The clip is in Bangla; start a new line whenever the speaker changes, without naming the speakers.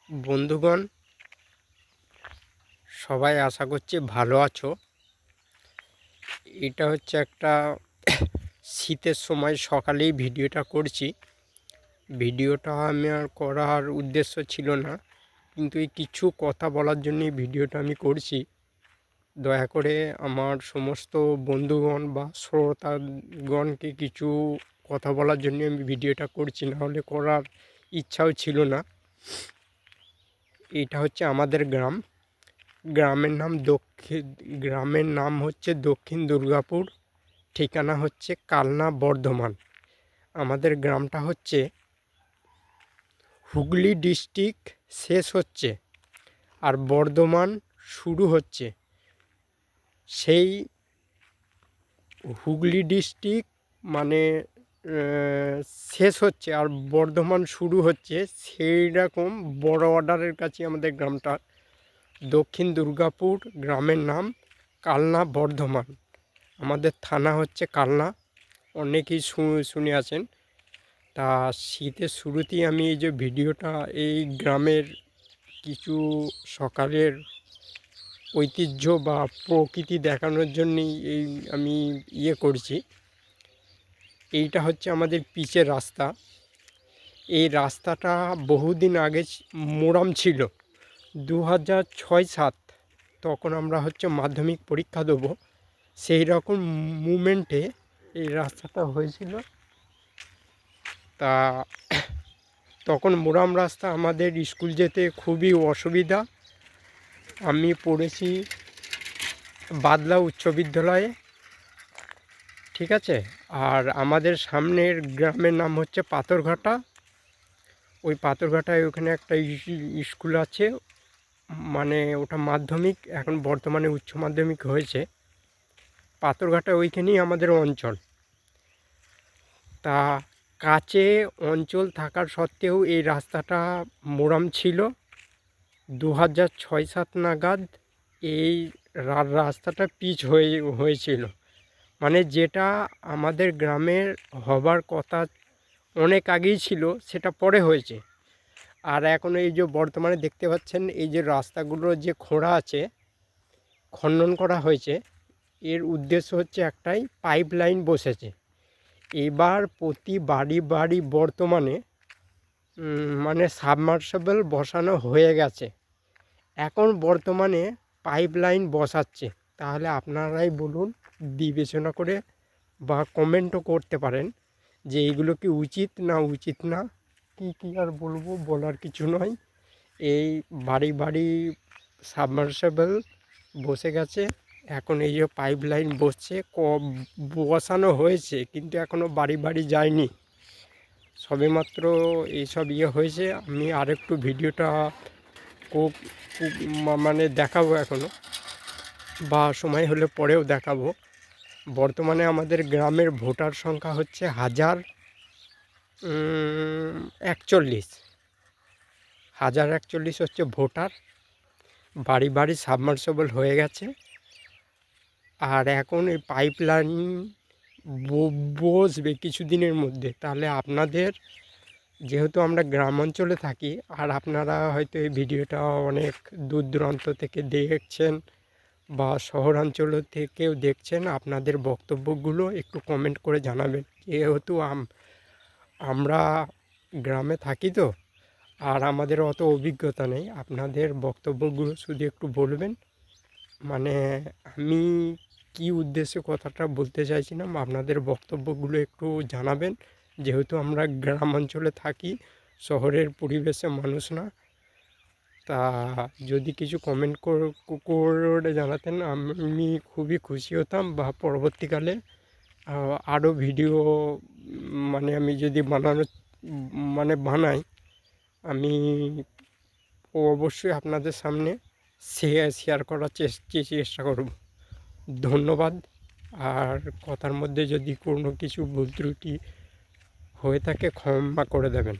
বন্ধুগণ, সবাই আশা করছি ভালো আছো। এটা হচ্ছে একটা শীতের সময় সকালেই ভিডিওটা করছি। ভিডিওটা আমার করার উদ্দেশ্য ছিল না, কিন্তু এই কিছু কথা বলার জন্যই ভিডিওটা আমি করছি। দয়া করে আমার সমস্ত বন্ধুগণ বা শ্রোতাগণকে কিছু কথা বলার জন্য আমি ভিডিওটা করছি, নাহলে করার ইচ্ছাও ছিল না। এটা হচ্ছে আমাদের গ্রামের নাম হচ্ছে দক্ষিণ দুর্গাপুর। ঠিকানা হচ্ছে কালনা, বর্ধমান। আমাদের গ্রামটা হচ্ছে হুগলি ডিস্ট্রিক্ট শেষ হচ্ছে আর বর্ধমান শুরু হচ্ছে। সেই হুগলি ডিস্ট্রিক্ট মানে শেষ হচ্ছে আর বর্ধমান শুরু হচ্ছে, সেই রকম বড় অর্ডারের কাছে আমাদের গ্রামটা। দক্ষিণ দুর্গাপুর, গ্রামের নাম কালনা, বর্ধমান। আমাদের থানা হচ্ছে কালনা, অনেকেই শুনে আছেন। তা শীতের শুরুতেই আমি এই যে ভিডিওটা এই গ্রামের কিছু সকালের ঐতিহ্য বা প্রকৃতি দেখানোর জন্যই এই আমি করছি। এইটা হচ্ছে আমাদের পিচের রাস্তা। এই রাস্তাটা বহুদিন আগে মোরাম ছিল। 2006-07 তখন আমরা হচ্ছে মাধ্যমিক পরীক্ষা দেবো, সেই রকম মুমেন্টে এই রাস্তাটা হয়েছিল। তা তখন মোরাম রাস্তা, আমাদের স্কুল যেতে খুবই অসুবিধা। আমি পড়েছি বাদলা উচ্চ বিদ্যালয়ে, ঠিক আছে। আর আমাদের সামনের গ্রামের নাম হচ্ছে পাথরঘাটা। ওই পাথরঘাটায় ওখানে একটা স্কুল আছে, মানে ওটা মাধ্যমিক, এখন বর্তমানে উচ্চ মাধ্যমিক হয়েছে। পাথরঘাটা ওইখানেই আমাদের অঞ্চল। তা কাছে অঞ্চল থাকার সত্ত্বেও এই রাস্তাটা মোরাম ছিল। 2006-07 নাগাদ এই রাস্তাটা পিচ হয়েছিল, মানে যেটা আমাদের গ্রামের হবার কথা অনেক আগেই ছিল, সেটা পরে হয়েছে। আর এখন এই যে বর্তমানে দেখতে পাচ্ছেন, এই যে রাস্তাগুলো যে খোঁড়া আছে, খনন করা হয়েছে, এর উদ্দেশ্য হচ্ছে একটাই, পাইপ লাইন বসেছে। এবার প্রতি বাড়ি বাড়ি বর্তমানে মানে সাবমার্সিবল বসানো হয়ে গেছে। এখন বর্তমানে পাইপ লাইন বসাচ্ছে। তাহলে আপনারাই বলুন, বিবেচনা করে বা কমেন্টও করতে পারেন যে এইগুলো কি উচিত না উচিত না। কি আর বলবো, বলার কিছু নয়। এই বাড়ি বাড়ি সাবমার্সিবল বসে গেছে। এখন এই যে পাইপ লাইন বসানো হয়েছে, কিন্তু এখনও বাড়ি বাড়ি যায়নি, সবেমাত্র এইসব হয়েছে। আমি আরেকটু ভিডিওটা মানে দেখাবো এখনও, বা সময় হলে পরেও দেখাবো। বর্তমানে আমাদের গ্রামের ভোটার সংখ্যা হচ্ছে 1041 হচ্ছে ভোটার। বাড়ি বাড়ি সাবমার্সিবল হয়ে গেছে। আর এখন এই পাইপ লাইন বসবে কিছুদিনের মধ্যে। তাহলে আপনাদের, যেহেতু আমরা গ্রাম অঞ্চলে থাকি, আর আপনারা হয়তো এই ভিডিওটা অনেক দূর দূরান্ত থেকে দেখছেন বা শহরাঞ্চল থেকেও দেখছেন, আপনাদের বক্তব্যগুলো একটু কমেন্ট করে জানাবেন। যেহেতু আমরা গ্রামে থাকি তো, আর আমাদের অত অভিজ্ঞতা নেই। আপনাদের বক্তব্যগুলো শুধু একটু বলবেন। মানে আমি কি উদ্দেশ্যে কথাটা বলতে চাইছিলাম, আপনাদের বক্তব্যগুলো একটু জানাবেন। যেহেতু আমরা গ্রাম অঞ্চলে থাকি, শহরের পরিবেশে মানুষ না। তা যদি কিছু কমেন্ট করে জানাতেন, আমি খুবই খুশি হতাম। বা পরবর্তীকালে আরও ভিডিও মানে আমি যদি বানাই, আমি অবশ্যই আপনাদের সামনে শেয়ার করার চেষ্টা করব। ধন্যবাদ। আর কথার মধ্যে যদি কোনো কিছু ভুল ত্রুটি হয়ে থাকে, ক্ষমা করে দেবেন।